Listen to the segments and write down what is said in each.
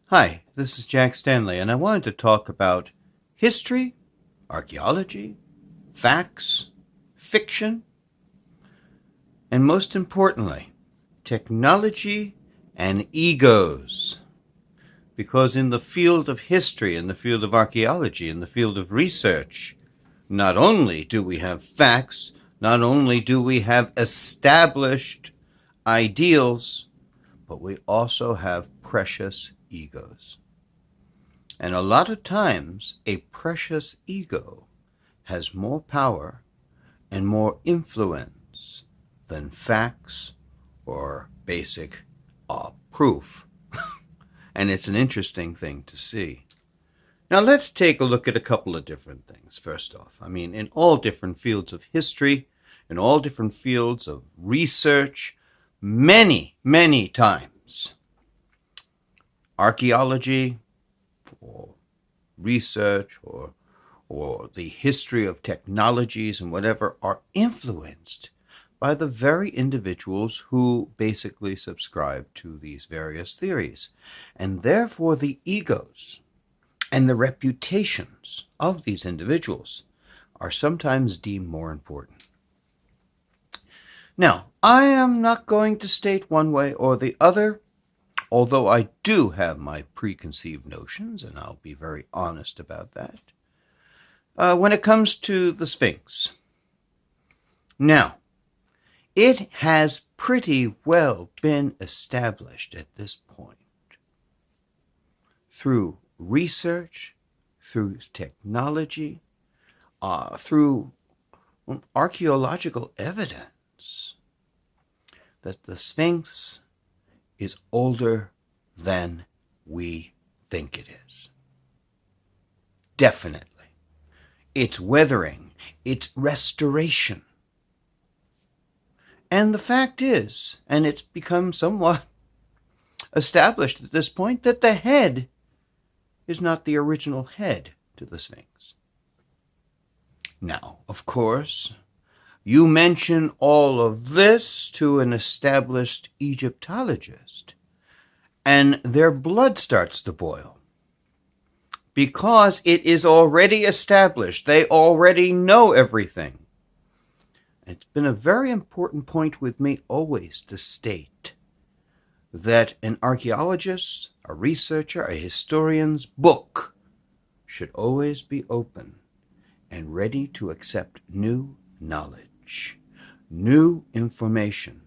Hi, this is Jack Stanley, and I wanted to talk about history, archaeology, facts, fiction, and most importantly, technology and egos. Because in the field of history, in the field of archaeology, in the field of research, not only do we have facts, not only do we have established ideals, but we also have precious egos. And a lot of times, a precious ego has more power and more influence than facts or basic proof. And it's an interesting thing to see. Now, let's take a look at a couple of different things. First off, in all different fields of history, in all different fields of research, many times, archaeology or research or the history of technologies and whatever are influenced by the very individuals who basically subscribe to these various theories. And therefore the egos and the reputations of these individuals are sometimes deemed more important. Now, I am not going to state one way or the other, although I do have my preconceived notions, and I'll be very honest about that, when it comes to the Sphinx. Now, it has pretty well been established at this point through research, through technology, through archaeological evidence that the Sphinx is older than we think it is. Definitely. Its weathering, its restoration. And the fact is, and it's become somewhat established at this point, that the head is not the original head to the Sphinx. Now, of course, you mention all of this to an established Egyptologist, and their blood starts to boil. Because it is already established. They already know everything. It's been a very important point with me always to state that an archaeologist, a researcher, a historian's book should always be open and ready to accept new knowledge, new information,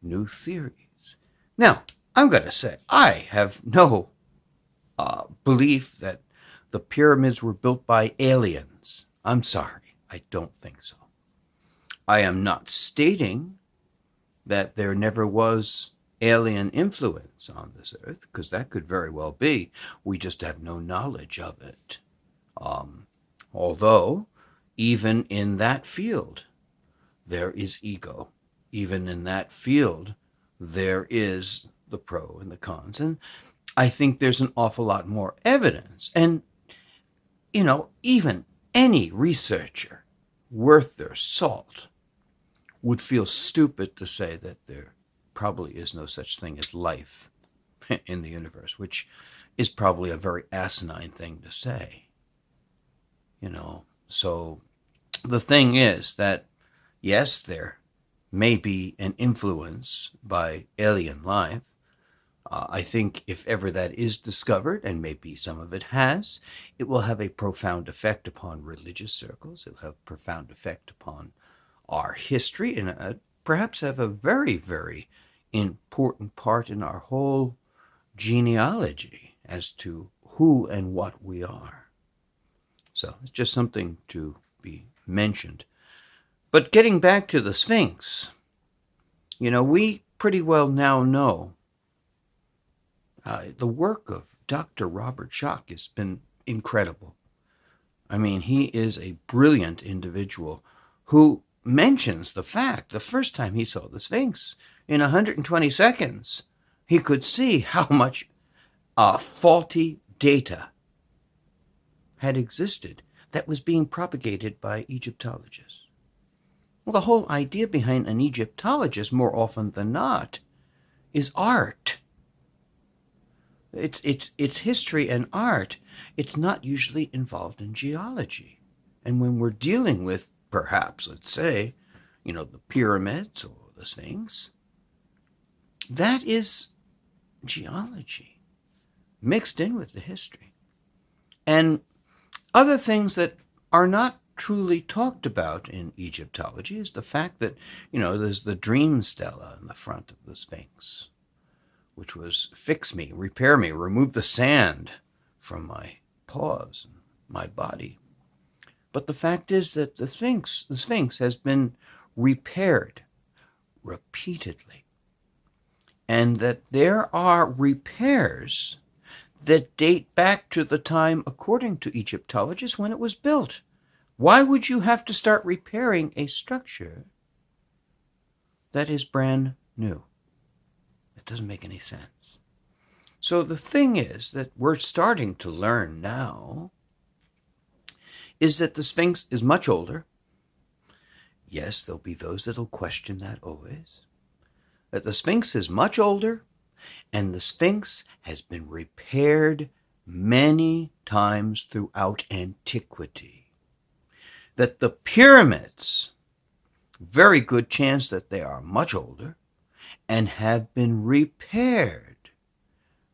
new theories. Now, I'm going to say I have no belief that the pyramids were built by aliens. I'm sorry, I don't think so. I am not stating that there never was alien influence on this earth, because that could very well be. We just have no knowledge of it. Although, even in that field, there is ego. Even in that field, there is the pro and the cons. And I think there's an awful lot more evidence. And, even any researcher worth their salt would feel stupid to say that there probably is no such thing as life in the universe, which is probably a very asinine thing to say. So the thing is that, yes, there may be an influence by alien life. I think if ever that is discovered, and maybe some of it has, it will have a profound effect upon religious circles. It will have a profound effect upon our history, and perhaps have a very, very important part in our whole genealogy as to who and what we are. So it's just something to be mentioned. But getting back to the Sphinx, we pretty well now know the work of Dr. Robert Schoch has been incredible. He is a brilliant individual who mentions the fact the first time he saw the Sphinx in 120 seconds, he could see how much faulty data had existed that was being propagated by Egyptologists. Well, the whole idea behind an Egyptologist, more often than not, is art. It's history and art. It's not usually involved in geology. And when we're dealing with, perhaps, let's say, the pyramids or the Sphinx, that is geology mixed in with the history. And other things that are not truly talked about in Egyptology is the fact that, there's the dream stela in the front of the Sphinx, which was fix me, repair me, remove the sand from my paws and my body. But the fact is that the Sphinx has been repaired repeatedly, and that there are repairs that date back to the time, according to Egyptologists, when it was built. Why would you have to start repairing a structure that is brand new? It doesn't make any sense. So the thing is that we're starting to learn now is that the Sphinx is much older. Yes, there'll be those that'll question that always. That the Sphinx is much older, and the Sphinx has been repaired many times throughout antiquity. That the pyramids, very good chance that they are much older, and have been repaired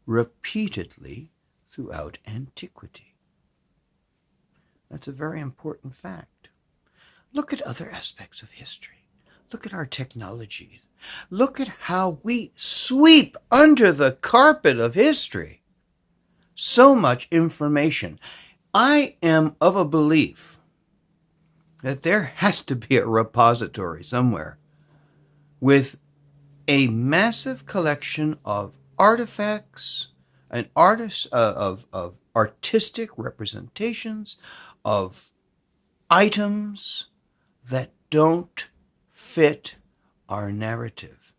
repeatedly throughout antiquity. That's a very important fact. Look at other aspects of history. Look at our technologies. Look at how we sweep under the carpet of history so much information. I am of a belief that there has to be a repository somewhere with a massive collection of artifacts and of artistic representations of items that don't fit our narrative.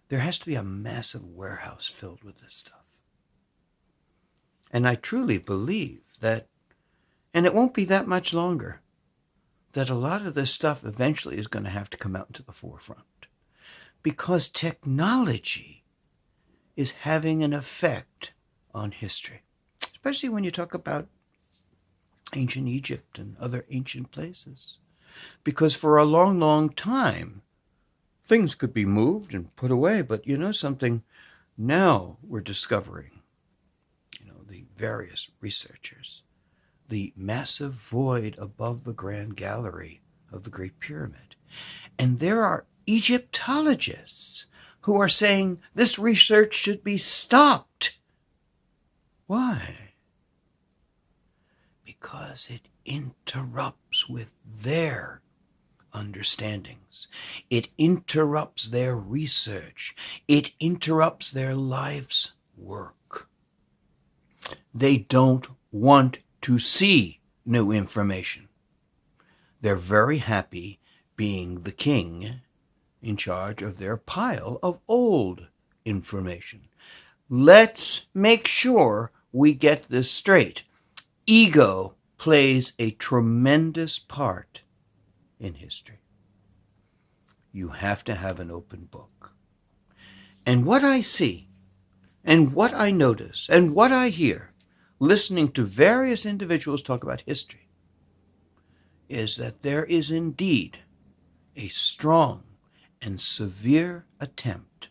There has to be a massive warehouse filled with this stuff. And I truly believe that, and it won't be that much longer, that a lot of this stuff eventually is going to have to come out into the forefront. Because technology is having an effect on history, especially when you talk about ancient Egypt and other ancient places. Because for a long, long time, things could be moved and put away, but something, now we're discovering, the various researchers, the massive void above the Grand Gallery of the Great Pyramid. And there are Egyptologists who are saying this research should be stopped. Why? Because it interrupts with their understandings. It interrupts their research. It interrupts their life's work. They don't want to see new information. They're very happy being the king in charge of their pile of old information. Let's make sure we get this straight. Ego plays a tremendous part in history. You have to have an open book. And what I see, and what I notice, and what I hear, listening to various individuals talk about history, is that there is indeed a strong and severe attempt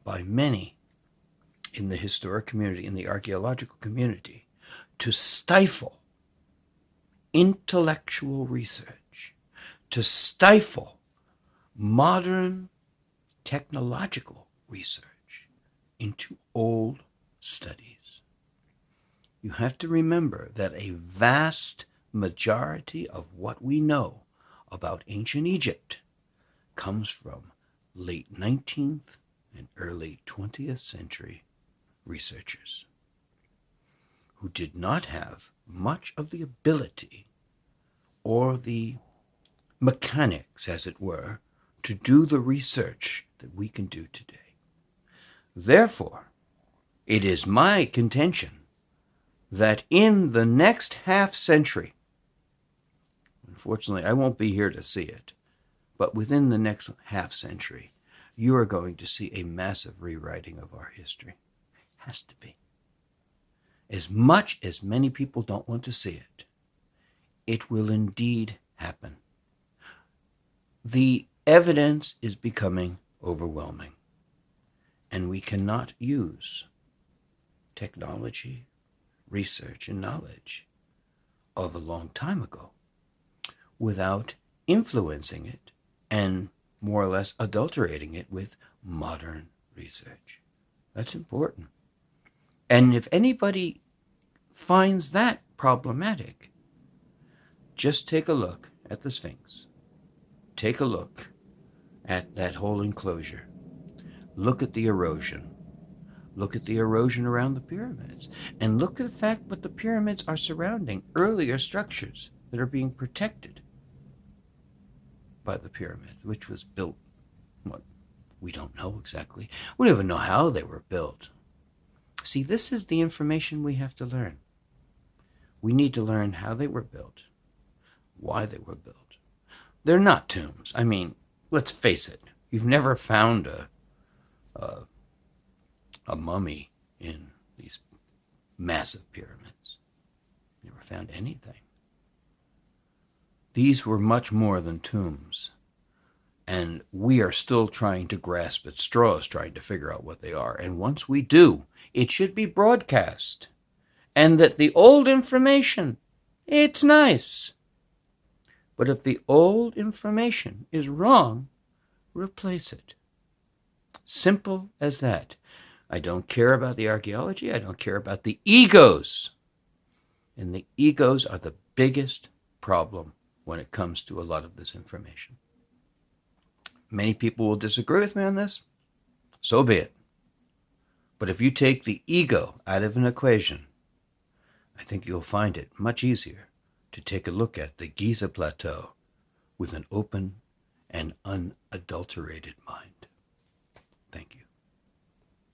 by many in the historic community, in the archaeological community, to stifle intellectual research, to stifle modern technological research into old studies. You have to remember that a vast majority of what we know about ancient Egypt comes from late 19th and early 20th century researchers who did not have much of the ability or the mechanics, as it were, to do the research that we can do today. Therefore, it is my contention that in the next half century, unfortunately I won't be here to see it, but within the next half century, you are going to see a massive rewriting of our history. Has to be. as much as many people don't want to see it, it will indeed happen. The evidence is becoming overwhelming, and we cannot use technology, research, and knowledge of a long time ago without influencing it and more or less adulterating it with modern research. That's important. And if anybody finds that problematic, just take a look at the Sphinx. Take a look at that whole enclosure. Look at the erosion. Look at the erosion around the pyramids. And look at the fact that the pyramids are surrounding earlier structures that are being protected by the pyramid, which was built, what, we don't know exactly. We don't even know how they were built. See, this is the information we have to learn. We need to learn how they were built, why they were built. They're not tombs. I mean, let's face it. You've never found a mummy in these massive pyramids. Never found anything. These were much more than tombs. And we are still trying to grasp at straws, trying to figure out what they are. And once we do, it should be broadcast. And that the old information, it's nice. But if the old information is wrong, replace it. Simple as that. I don't care about the archaeology. I don't care about the egos. And the egos are the biggest problem when it comes to a lot of this information. Many people will disagree with me on this. So be it. But if you take the ego out of an equation, I think you'll find it much easier to take a look at the Giza Plateau with an open and unadulterated mind.